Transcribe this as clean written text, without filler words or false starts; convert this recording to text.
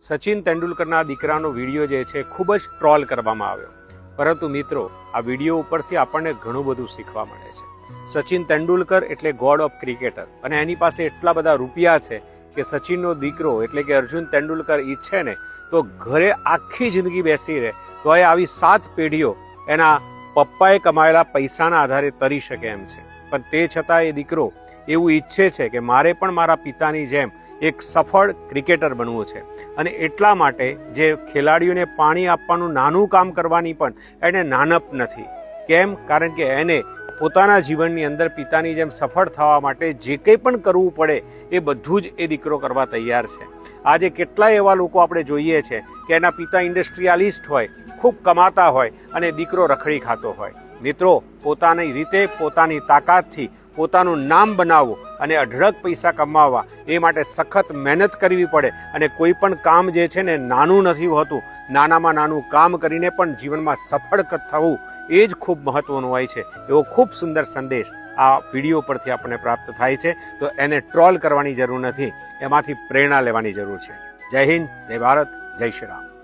સચિન તેંડુલકરના દીકરાનો વિડીયો જે છે ખૂબ જ ટ્રોલ કરવામાં આવ્યો, પરંતુ મિત્રો આ વિડીયો ઉપરથી આપણને ઘણું બધું શીખવા મળે છે. સચિન તેંડુલકર એટલે ગોડ ઓફ ક્રિકેટર અને એની પાસે એટલા બધા રૂપિયા છે કે સચિનનો દીકરો એટલે કે અર્જુન તેંડુલકર ઈચ્છે ને તો ઘરે આખી જિંદગી બેસી રહે તો એ આવી 7 પેઢીઓ એના પપ્પાએ કમાયેલા પૈસાના આધારે તરી શકે એમ છે. પણ તે છતાં એ દીકરો એવું ઈચ્છે છે કે મારે પણ મારા પિતાની જેમ એક સફળ ક્રિકેટર બનવું છે અને એટલા માટે જે ખેલાડીઓને પાણી આપવાનું નાનું કામ કરવાની પણ એને નાનપ નથી. કેમ? કારણ કે એને પોતાના જીવનની અંદર પિતાની જેમ સફળ થવા માટે જે કંઈ પણ કરવું પડે એ બધું જ એ દીકરો કરવા તૈયાર છે. આજે કેટલાય એવા લોકો આપણે જોઈએ છે કે એના પિતા ઇન્ડસ્ટ્રીયાલિસ્ટ હોય, ખૂબ કમાતા હોય અને દીકરો રખડી ખાતો હોય. મિત્રો, પોતાની રીતે પોતાની તાકાતથી પોતાનું નામ બનાવવું અને અઢળક પૈસા કમાવવા એ માટે સખત મહેનત કરવી પડે અને કોઈ પણ કામ જે છે ને નાનું નથી હોતું. નાનામાં નાનું કામ કરીને પણ જીવનમાં સફળ થવું એ જ ખૂબ મહત્વનું હોય છે. એવો ખૂબ સુંદર સંદેશ આ વિડીયો પરથી આપણને પ્રાપ્ત થાય છે. તો એને ટ્રોલ કરવાની જરૂર નથી, એમાંથી પ્રેરણા લેવાની જરૂર છે. જય હિન્દ, જય ભારત, જય શ્રી રામ.